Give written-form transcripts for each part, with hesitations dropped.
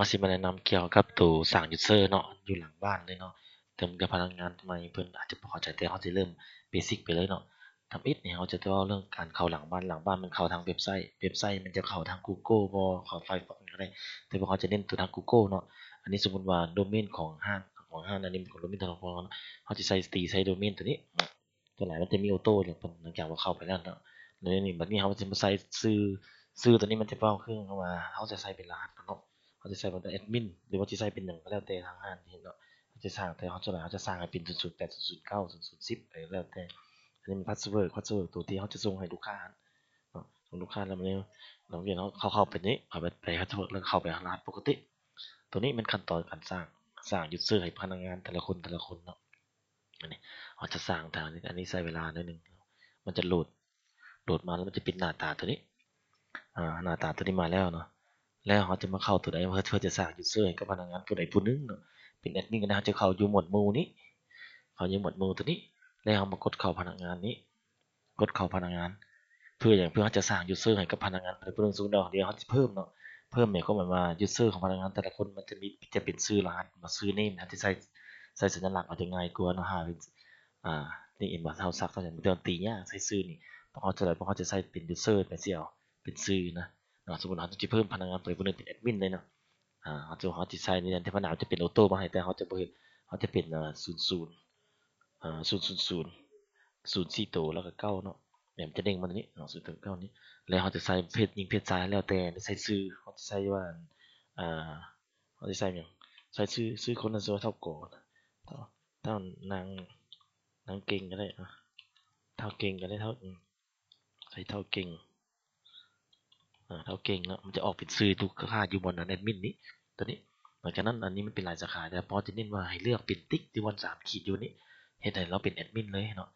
เราสิมาแนะนำเกี่ยวกับตัวสร้าง user เนาะอยู่หลังบ้านเลยเนาะเติมกับพนักงานใหม่เพิ่นอาจจะบ่เข้าใจแต่เราสิเริ่มเบสิกไปเลยเนาะทำอิฐเนี่ยเราจะเว้าเรื่องการเข้าหลังบ้านมันเข้าทางเว็บไซต์มันจะเข้าทาง Google บ่เข้า Firefox ก็ได้แต่ว่าเขาจะเน้นตัวทาง Google เนาะอันนี้สมมุติว่าโดเมนของห้างอันนี้เป็นของโดเมนของเราเนาะเราจะใส่โดเมนตัวนี้ตัวไหนมันจะมีออโต้เนี่ยหลังจากว่าเข้าไปแล้วเนาะแล้วนี่บัดนี้เราจะมาใส่ชื่อตัวนี้มันจะเว้าขึ้นเข้ามาเราจะใส่เป็นรหัสเนาะ เขาจะใส่เป็นแอดมินหรือว่าจะใส่เป็นหนึ่งก็แล้วแต่ทางห้างที่เนาะเขาจะสร้างแต่เขาจะสร้างให้เป็น008 009 0010อะไรแล้วแต่อันนี้เป็นพาสเวิร์ดตัวที่เขาจะส่งให้ลูกค้าเนาะส่งลูกค้าแล้วมันเราเรียนเขาเข้าไปนี้เข้าไปพาสเวิร์ดแล้วเข้าไปรหัสปกติตัวนี้เป็นขั้นตอนการสร้างยูเซอร์ให้พนักงานแต่ละคนเนาะอันนี้เขาจะสร้างทางนี้อันนี้ใช้เวลาหน่อยนึงมันจะโหลดมาแล้วมันจะเป็นหน้าตาตัวนี้หน้าตาตัวนี้มาแล้วเนาะแล้วเขาจะมาเข้าตัวใดเพื่อจะสร้างยูเซอร์ให้กับพนักงานผู้ใดผู้หนึงเนาะเป็นแอดมินก็นะจะเข้าอยู่หมวดหมู่นี้เขาอยู่หมวดหมู่ตัวนี้แล้วเขามากดเข้าพนักงานนี้กดเข้าพนักงานเพื่อเขาจะสร้างยูเซอร์ให้กับพนักงานผู้หนึงสูงดอกเดียวเขาจะเพิ่มเนาะเพิ่มเนี่ยก็หมายว่ายูเซอร์ของพนักงานแต่ละคนมันจะเป็นชื่อรหัสมาชื่อเนมนะที่ใส่สัญลักษณ์อาจจะง่ายกว่าเนาะหาเป็นนี่เอ็นว่าเท่าซักเท่านั้นเดี๋ยวตีเนี่ยใส่ชื่อนี่เพราะเขาจะใส่เป็นยูเซอร์เป็นเสี่ยวเป็นชื่อนะสมมติเราจะเพิ่มพนักงานผู้นึงเป็นแอดมินเลยเนาะเขาจะใส่ในที่พนักงานจะเป็นออโต้มาให้แต่เขาจะบ่เขาจะเป็น0 4ตัวแล้วก็9เนาะเนี่ยมันจะเด้งมาตรงนี้0ถึง9นี้แล้วเขาจะใส่เพศหญิงเพศชายแล้วแต่ใส่ชื่อเขาจะใส่ว่าอ่าเขาจะใส่อย่างใส่ชื่อคนนั้นเท่าก่อนเท่านางเก่งก็ได้เท่าเก่งก็ได้ใส่เท่าเก่งเท่าเก่งเนาะมันจะออกเป็นชื่อทุกค่าอยู่บนแอดมินนี้ตัวนี้หลังจากนั้นอันนี้มันเป็นรายสาขาแต่พอจะเน้นว่าให้เลือกเป็นติ๊กที่วัน3ขีดอยู่นี้เฮ็ดให้เราเป็นแอดมินเลยเนาะ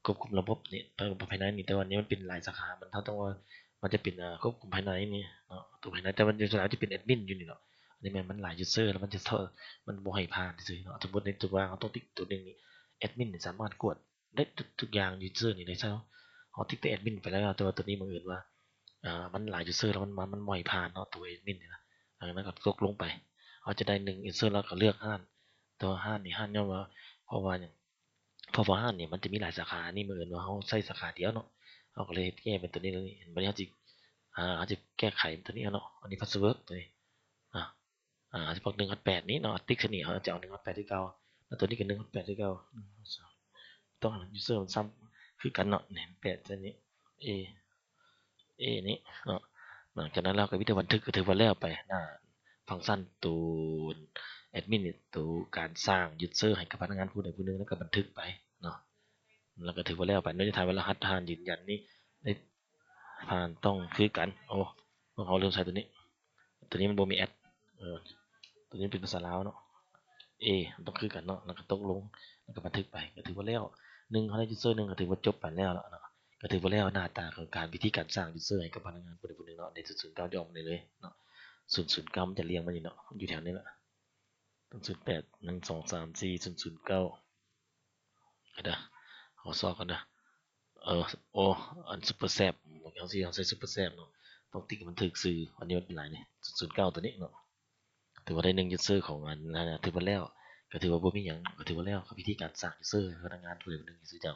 ควบคุมระบบนี่ภายในนี่แต่วันนี้มันเป็นรายสาขามันต้องว่ามันจะเป็นควบคุมภายในนี่เนาะตัวภายในแต่มันจะจะเป็นแอดมินอยู่นี่เนาะอันนี้มันหลายยูเซอร์แล้วมันจะมันบ่ให้ผ่านซื่อเนาะสมมุติในตัวว่าเขาต้องติ๊กตัวนึงนี่แอดมินสามารถกดได้ทุกอย่างยูเซอร์นี่ได้ใช่เนาะเขาติ๊กแต่แอดมินไปแล้วแต่ว่าตัวนี้บังเอิญว่ามันหลายยูเซอร์แล้วมันบ่ให้ผ่านเนาะตัวแอดมินนี่นะดังนั้นก็ตกลงไปเขาจะได้1ยูเซอร์แล้วก็เลือกห้านตัวห้านนี่ห้านย่อมว่าเพราะว่าอย่างเพราะว่าห้านนี่มันจะมีหลายสาขานี่บังเอิญว่าเขาใช้สาขาเดียวเนาะเขาก็เลยแก้เป็นตัวนี้เลยบัดนี้เขาจะเขาจะแก้ไขตัวนี้เนาะอันนี้พาสเวิร์ดตัวนี้อ่าจะบอก108นี้เนาะติ๊กนี่เขาจะเอา108ที่เก่าแล้วตัวนี้ก็108ที่เก่าต้องยูเซอร์มันซ้ำคือกันเนาะ108ตัวนี้ A นี้เนาะหลังจากนั้นเราก็วิธีบันทึกก็ถือว่าแล้วไปหน้าฟังก์ชันตัวแอดมินตัวการสร้างยูเซอร์ให้กับพนักงานผู้ใดผู้หนึ่งแล้วก็บันทึกไปเนาะแล้วก็ถือว่าแล้วไปในท้ายเวลารหัสผ่านยืนยันนี่ได้ผ่านต้องคือกันโอ้เขาเริ่มใช้ตัวนี้มันบ่มีแอดตัวนี้เป็นภาษาลาวเนาะต้องคือกันเนาะแล้วก็ตกลงแล้วก็บันทึกไปก็ถือว่าแล้วเขาได้ยูเซอร์1ก็ถือว่าจบไปแล้วเนาะก็ถือว่าแล้วหน้าตาของการวิธีการสร้างยูเซอร์ให้กับพนักงานผู้ใดผู้หนึ่งเนาะใน009ที่ออกมาเลยเนาะ009มันจะเรียงมาอยู่เนาะอยู่แถวนี้แหละ08 1 2 3 4 009ก็ได้ขอซอกกันนะโอ้อันซุปเปอร์แซบเอาสิเอาใส่ซุปเปอร์แซบเนาะต้องติ๊กมันถึกสื่ออันนี้มันเป็นไรเนี่ย009ตัวนี้เนาะถือว่าได้1ยูเซอร์ของอันนั้นถือว่าแล้วก็ถือว่าบ่มีหยังก็ถือว่าแล้วกับวิธีการสร้างยูเซอร์ให้พนักงานผู้ใดผู้หนึ่งซื่อเจ้า